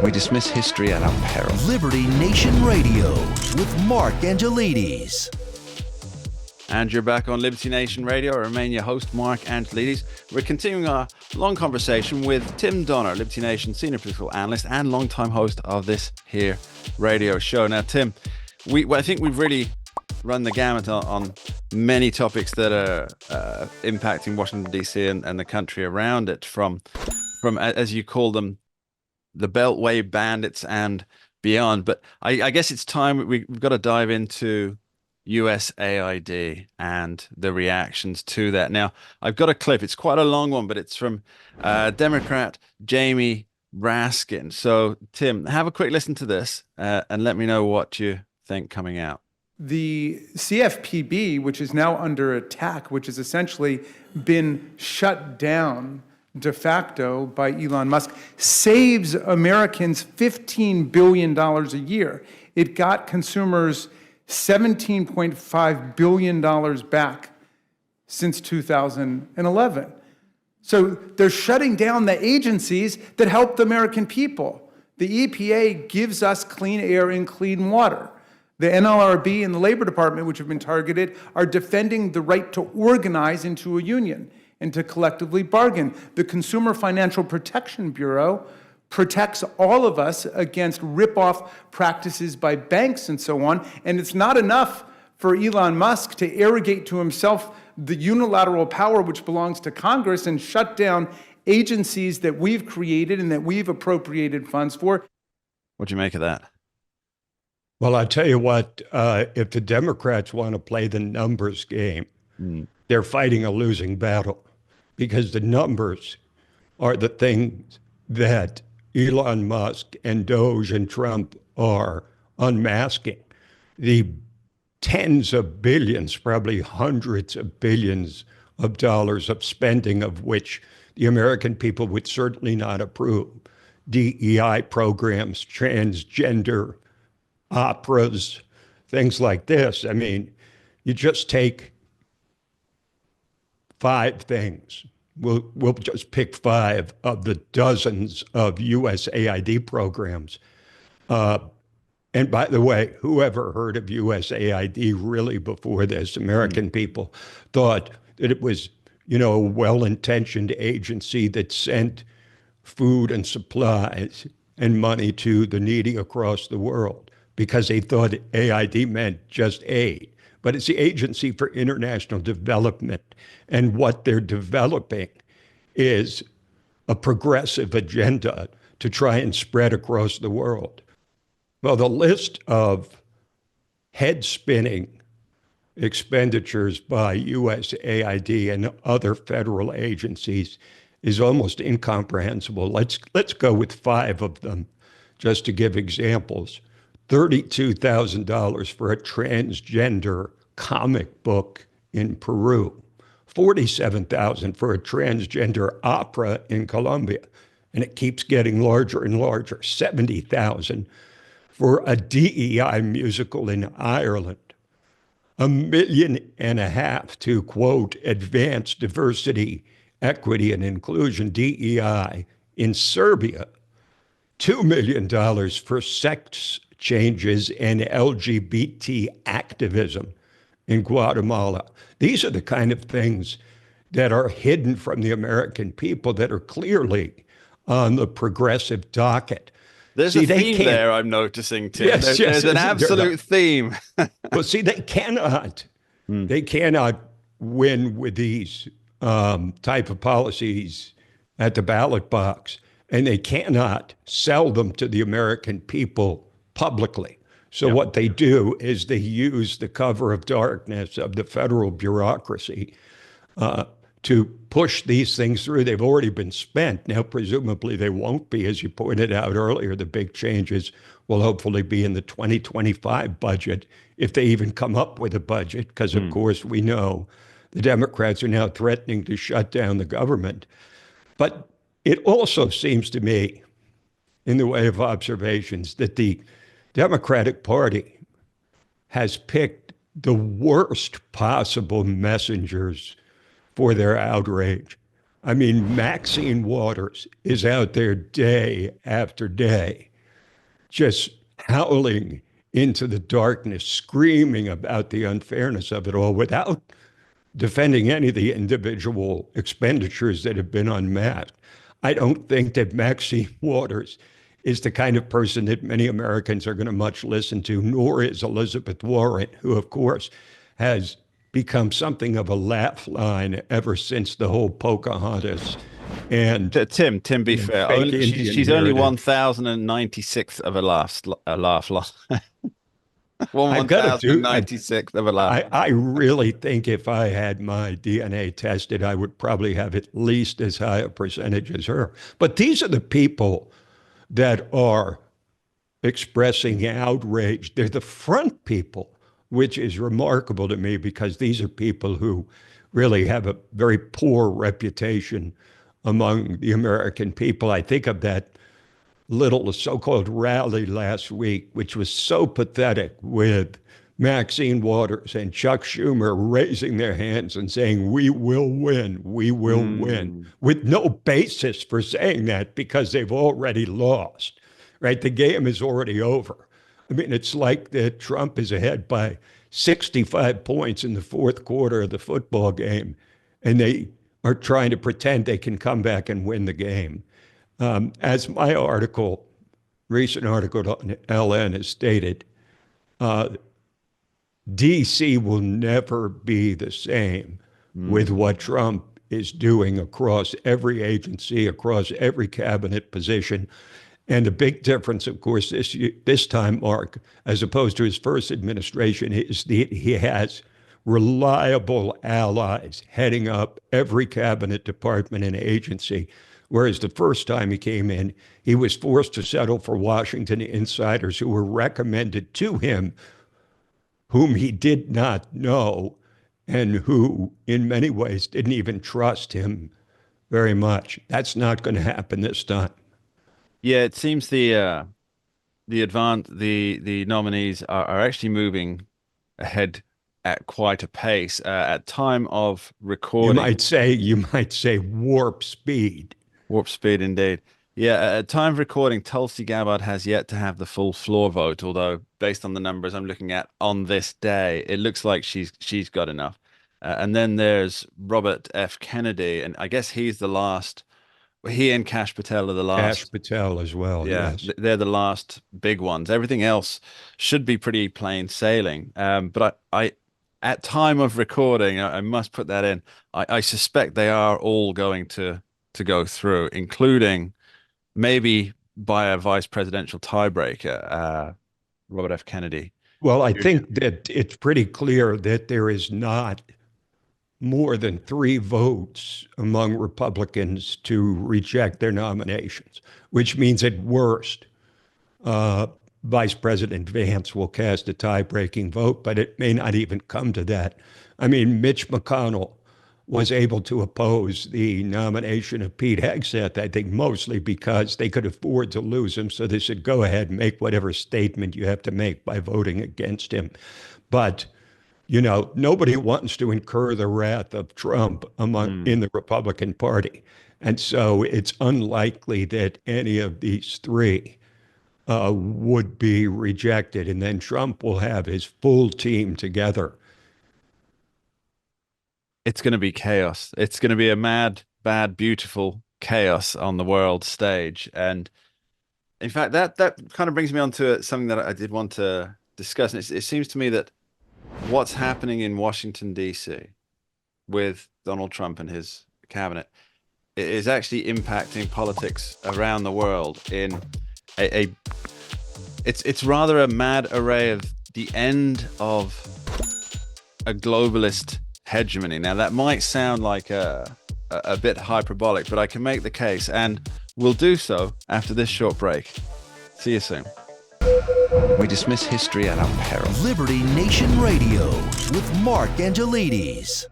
We dismiss history at our peril. Liberty Nation Radio with Mark Angelides. And you're back on Liberty Nation Radio. I remain your host, Mark Angelides. We're continuing our long conversation with Tim Donner, Liberty Nation senior political analyst and longtime host of this here radio show. Now, Tim, I think we've really run the gamut on many topics that are impacting Washington, D.C. and the country around it, from as you call them, the Beltway bandits and beyond. But I guess it's time we've got to dive into USAID and the reactions to that. Now, I've got a clip. It's quite a long one, but it's from Democrat Jamie Raskin. So, Tim, have a quick listen to this and let me know what you think coming out. The CFPB, which is now under attack, which has essentially been shut down de facto by Elon Musk, saves Americans $15 billion a year. It got consumers $17.5 billion back since 2011. So they're shutting down the agencies that help the American people. The EPA gives us clean air and clean water. The NLRB and the Labor Department, which have been targeted, are defending the right to organize into a union and to collectively bargain. The Consumer Financial Protection Bureau protects all of us against rip-off practices by banks and so on. And it's not enough for Elon Musk to arrogate to himself the unilateral power which belongs to Congress and shut down agencies that we've created and that we've appropriated funds for. What do you make of that? Well, I tell you what, if the Democrats want to play the numbers game, they're fighting a losing battle, because the numbers are the things that Elon Musk and Doge and Trump are unmasking. The tens of billions, probably hundreds of billions of dollars of spending, of which the American people would certainly not approve. DEI programs, transgender operas, things like this. I mean, you just take 5 things. We'll just pick 5 of the dozens of USAID programs. And by the way, whoever heard of USAID really before this? American people thought that it was, a well-intentioned agency that sent food and supplies and money to the needy across the world, because they thought AID meant just aid. But it's the Agency for International Development. And what they're developing is a progressive agenda to try and spread across the world. Well, the list of head-spinning expenditures by USAID and other federal agencies is almost incomprehensible. Let's go with 5 of them, just to give examples. $32,000 for a transgender comic book in Peru, $47,000 for a transgender opera in Colombia, and it keeps getting larger and larger. $70,000 for a DEI musical in Ireland, $1.5 million to, quote, advance diversity, equity, and inclusion, DEI, in Serbia, $2 million for sex changes and LGBT activism in Guatemala. These are the kind of things that are hidden from the American people, that are clearly on the progressive docket. There's a theme there I'm noticing, Tim. Yes, there's an absolute theme. Well, see, they cannot win with these type of policies at the ballot box, and they cannot sell them to the American people publicly. So what they do is they use the cover of darkness of the federal bureaucracy to push these things through. They've already been spent. Now, presumably they won't be, as you pointed out earlier. The big changes will hopefully be in the 2025 budget, if they even come up with a budget, because of course we know the Democrats are now threatening to shut down the government. But it also seems to me, in the way of observations, that the Democratic Party has picked the worst possible messengers for their outrage. I mean, Maxine Waters is out there day after day, just howling into the darkness, screaming about the unfairness of it all without defending any of the individual expenditures that have been unmasked. I don't think that Maxine Waters is the kind of person that many Americans are going to much listen to, nor is Elizabeth Warren, who, of course, has become something of a laugh line ever since the whole Pocahontas and Tim, be fair. fake Indian She's only narrative. 1,096th of a laugh line. I've got to do. 1,096th of a laugh. I really think if I had my DNA tested, I would probably have at least as high a percentage as her. But these are the people that are expressing outrage. They're the front people, which is remarkable to me because these are people who really have a very poor reputation among the American people. I think of that little so-called rally last week, which was so pathetic, with Maxine Waters and Chuck Schumer raising their hands and saying, "We will win, we will win," with no basis for saying that because they've already lost, right? The game is already over. I mean, it's like that Trump is ahead by 65 points in the fourth quarter of the football game, and they are trying to pretend they can come back and win the game. As my recent article on LN has stated, DC will never be the same with what Trump is doing across every agency, across every cabinet position. And the big difference, of course, this time, Mark, as opposed to his first administration, is that he has reliable allies heading up every cabinet department and agency. Whereas the first time he came in, he was forced to settle for Washington insiders who were recommended to him, whom he did not know, and who, in many ways, didn't even trust him very much. That's not going to happen this time. Yeah, it seems the nominees are actually moving ahead at quite a pace. At time of recording, you might say warp speed. Warp speed, indeed. Yeah, at time of recording, Tulsi Gabbard has yet to have the full floor vote, although based on the numbers I'm looking at on this day, it looks like she's got enough. And then there's Robert F. Kennedy, and I guess he's the last. He and Kash Patel are the last. Kash Patel as well, yeah, yes. They're the last big ones. Everything else should be pretty plain sailing. But I at time of recording, I must put that in, I suspect they are all going to go through, including maybe by a vice presidential tiebreaker, Robert F. Kennedy. Well, I think that it's pretty clear that there is not more than 3 votes among Republicans to reject their nominations, which means at worst, Vice President Vance will cast a tie-breaking vote, but it may not even come to that. I mean, Mitch McConnell was able to oppose the nomination of Pete Hegseth, I think mostly because they could afford to lose him, so they said, go ahead and make whatever statement you have to make by voting against him. But, you know, nobody wants to incur the wrath of Trump in the Republican Party. And so it's unlikely that any of these 3 would be rejected. And then Trump will have his full team together. It's going to be chaos. It's going to be a mad, bad, beautiful chaos on the world stage. And in fact, that kind of brings me on to something that I did want to discuss. And it seems to me that what's happening in Washington, D.C. with Donald Trump and his cabinet is actually impacting politics around the world in it's rather a mad array of the end of a globalist hegemony. Now, that might sound like a bit hyperbolic, but I can make the case, and we'll do so after this short break. See you soon. We dismiss history at our peril. Liberty Nation Radio with Mark Angelides.